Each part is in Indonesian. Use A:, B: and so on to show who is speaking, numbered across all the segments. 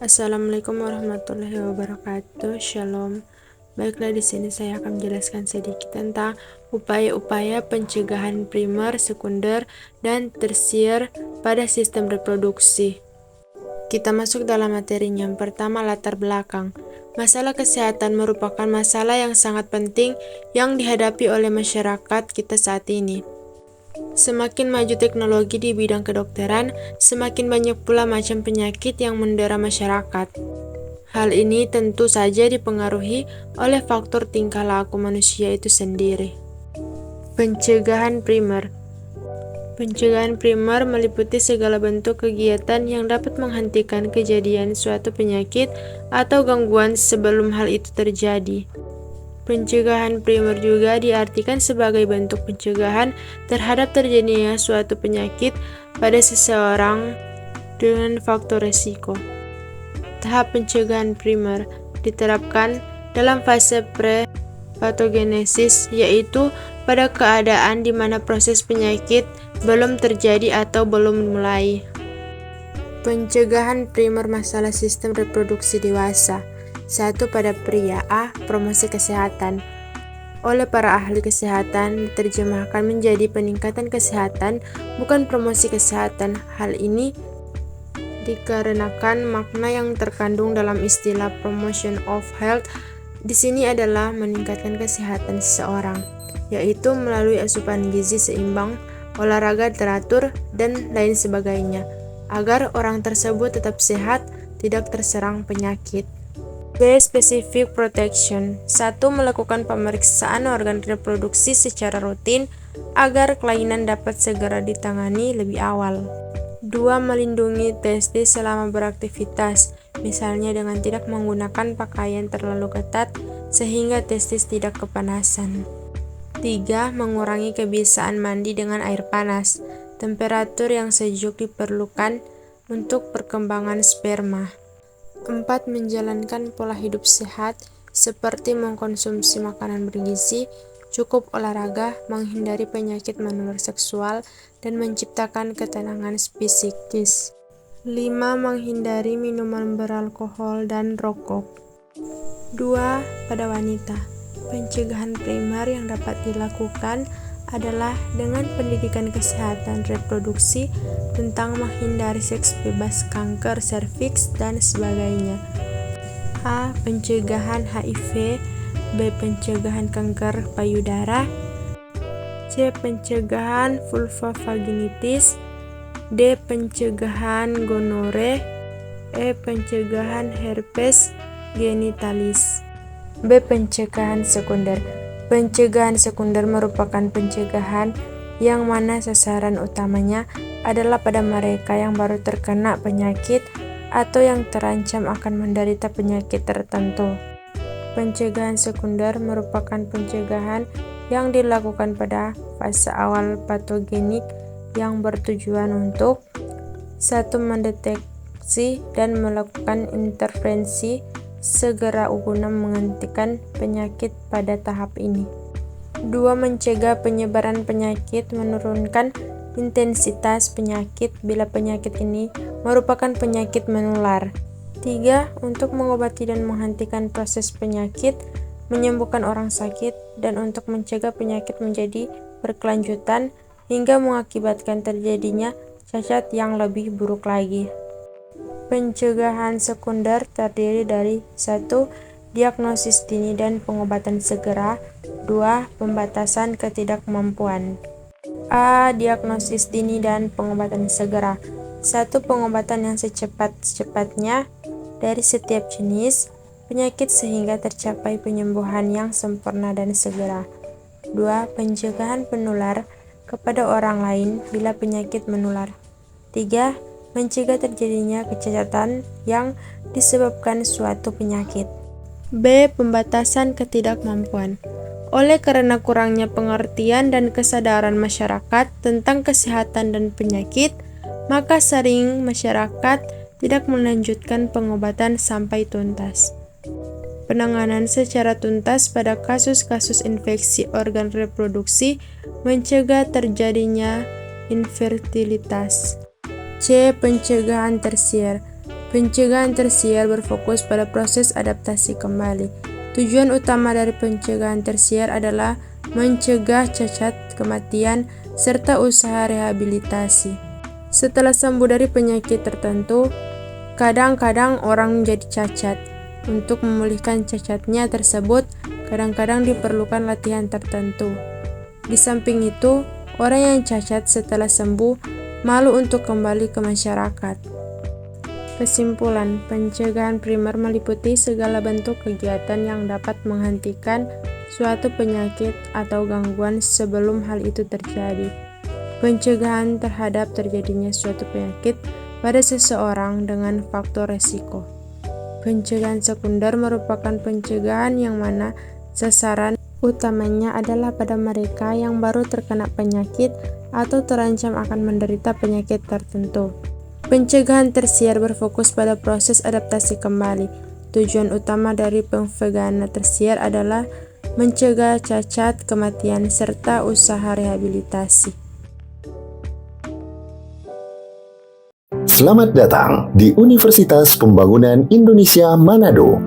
A: Assalamualaikum warahmatullahi wabarakatuh. Shalom. Baiklah, di sini saya akan menjelaskan sedikit tentang upaya-upaya pencegahan primer, sekunder, dan tersier pada sistem reproduksi. Kita masuk dalam materinya. Yang pertama, latar belakang. Masalah kesehatan merupakan masalah yang sangat penting yang dihadapi oleh masyarakat kita saat ini. Semakin maju teknologi di bidang kedokteran, semakin banyak pula macam penyakit yang mendera masyarakat. Hal ini tentu saja dipengaruhi oleh faktor tingkah laku manusia itu sendiri. Pencegahan primer. Pencegahan primer meliputi segala bentuk kegiatan yang dapat menghentikan kejadian suatu penyakit atau gangguan sebelum hal itu terjadi. Pencegahan primer juga diartikan sebagai bentuk pencegahan terhadap terjadinya suatu penyakit pada seseorang dengan faktor resiko. Tahap pencegahan primer diterapkan dalam fase pre-patogenesis, yaitu pada keadaan di mana proses penyakit belum terjadi atau belum dimulai. Pencegahan primer masalah sistem reproduksi dewasa. 1. Pada pria. A. Promosi kesehatan. Oleh para ahli kesehatan diterjemahkan menjadi peningkatan kesehatan, bukan promosi kesehatan. Hal ini dikarenakan makna yang terkandung dalam istilah promotion of health di sini adalah meningkatkan kesehatan seseorang, yaitu melalui asupan gizi seimbang, olahraga teratur, dan lain sebagainya, agar orang tersebut tetap sehat, tidak terserang penyakit. B. Specific protection. 1. Melakukan pemeriksaan organ reproduksi secara rutin agar kelainan dapat segera ditangani lebih awal. 2. Melindungi testis selama beraktivitas, misalnya dengan tidak menggunakan pakaian terlalu ketat sehingga testis tidak kepanasan. 3. Mengurangi kebiasaan mandi dengan air panas. Temperatur yang sejuk diperlukan untuk perkembangan sperma. 4. Menjalankan pola hidup sehat seperti mengkonsumsi makanan bergizi, cukup olahraga, menghindari penyakit menular seksual, dan menciptakan ketenangan psikis. 5. Menghindari minuman beralkohol dan rokok. 2. Pada wanita. Pencegahan primer yang dapat dilakukan adalah dengan pendidikan kesehatan reproduksi tentang menghindari seks bebas, kanker serviks, dan sebagainya. A. Pencegahan HIV. B. Pencegahan kanker payudara. C. Pencegahan vulvovaginitis. D. Pencegahan gonore. E. Pencegahan herpes genitalis. B. Pencegahan sekunder. Pencegahan sekunder merupakan pencegahan yang mana sasaran utamanya adalah pada mereka yang baru terkena penyakit atau yang terancam akan menderita penyakit tertentu. Pencegahan sekunder merupakan pencegahan yang dilakukan pada fase awal patogenik yang bertujuan untuk 1. Mendeteksi dan melakukan intervensi segera guna menghentikan penyakit pada tahap ini. 2. Mencegah penyebaran penyakit, menurunkan intensitas penyakit bila penyakit ini merupakan penyakit menular. 3. Untuk mengobati dan menghentikan proses penyakit, menyembuhkan orang sakit, dan untuk mencegah penyakit menjadi berkelanjutan hingga mengakibatkan terjadinya cacat yang lebih buruk lagi. Pencegahan sekunder terdiri dari 1. Diagnosis dini dan pengobatan segera. 2. Pembatasan ketidakmampuan. A. Diagnosis dini dan pengobatan segera. 1. Pengobatan yang secepat-cepatnya dari setiap jenis penyakit sehingga tercapai penyembuhan yang sempurna dan segera. 2. Pencegahan penular kepada orang lain bila penyakit menular. 3. Mencegah terjadinya kecacatan yang disebabkan suatu penyakit. B. Pembatasan ketidakmampuan. Oleh karena kurangnya pengertian dan kesadaran masyarakat tentang kesehatan dan penyakit, maka sering masyarakat tidak melanjutkan pengobatan sampai tuntas. Penanganan secara tuntas pada kasus-kasus infeksi organ reproduksi mencegah terjadinya infertilitas. C. Pencegahan tersier. Pencegahan tersier berfokus pada proses adaptasi kembali. Tujuan utama dari pencegahan tersier adalah mencegah cacat, kematian, serta usaha rehabilitasi. Setelah sembuh dari penyakit tertentu, kadang-kadang orang menjadi cacat. Untuk memulihkan cacatnya tersebut, kadang-kadang diperlukan latihan tertentu. Di samping itu, orang yang cacat setelah sembuh malu untuk kembali ke masyarakat. Kesimpulan, pencegahan primer meliputi segala bentuk kegiatan yang dapat menghentikan suatu penyakit atau gangguan sebelum hal itu terjadi. Pencegahan terhadap terjadinya suatu penyakit pada seseorang dengan faktor resiko. Pencegahan sekunder merupakan pencegahan yang mana sasaran utamanya adalah pada mereka yang baru terkena penyakit atau terancam akan menderita penyakit tertentu. Pencegahan tersier berfokus pada proses adaptasi kembali. Tujuan utama dari pencegahan tersier adalah mencegah cacat, kematian, serta usaha rehabilitasi.
B: Selamat datang di Universitas Pembangunan Indonesia Manado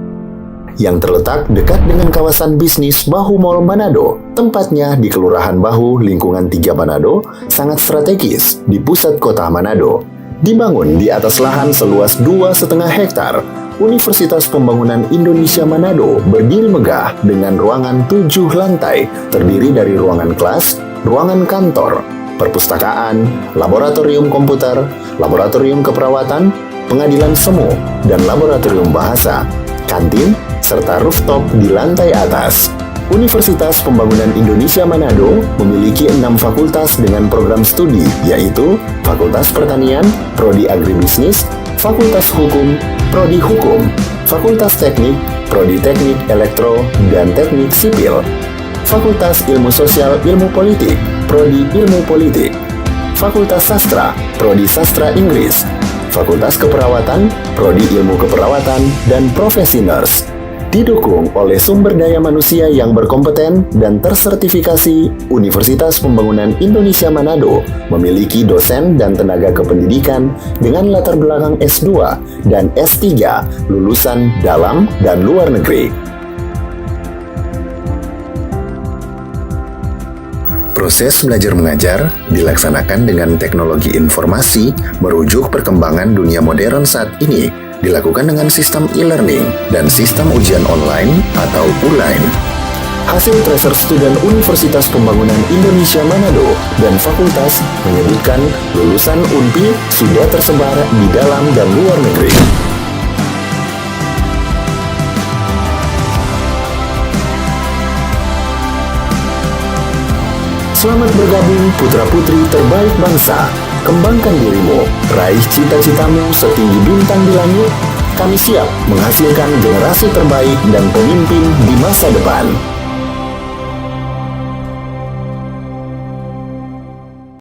B: yang terletak dekat dengan kawasan bisnis Bahu Mall Manado. Tempatnya di Kelurahan Bahu, Lingkungan 3 Manado, sangat strategis di pusat kota Manado. Dibangun di atas lahan seluas 2,5 hektar, Universitas Pembangunan Indonesia Manado berdiri megah dengan ruangan 7 lantai, terdiri dari ruangan kelas, ruangan kantor, perpustakaan, laboratorium komputer, laboratorium keperawatan, pengadilan semu, dan laboratorium bahasa, kantin, serta rooftop di lantai atas. Universitas Pembangunan Indonesia Manado memiliki 6 fakultas dengan program studi, yaitu Fakultas Pertanian, Prodi Agribisnis, Fakultas Hukum, Prodi Hukum, Fakultas Teknik, Prodi Teknik Elektro dan Teknik Sipil, Fakultas Ilmu Sosial Ilmu Politik, Prodi Ilmu Politik, Fakultas Sastra, Prodi Sastra Inggris, Fakultas Keperawatan, Prodi Ilmu Keperawatan, dan Profesi Nurse. Didukung oleh sumber daya manusia yang berkompeten dan tersertifikasi, Universitas Pembangunan Indonesia Manado memiliki dosen dan tenaga kependidikan dengan latar belakang S2 dan S3 lulusan dalam dan luar negeri. Proses belajar mengajar dilaksanakan dengan teknologi informasi merujuk perkembangan dunia modern saat ini, dilakukan dengan sistem e-learning dan sistem ujian online atau ULAIN. Hasil tracer student Universitas Pembangunan Indonesia Manado dan fakultas menyebutkan lulusan UNPI sudah tersebar di dalam dan luar negeri. Selamat bergabung putra-putri terbaik bangsa. Kembangkan dirimu, raih cita-citamu setinggi bintang di langit. Kami siap menghasilkan generasi terbaik dan pemimpin di masa depan.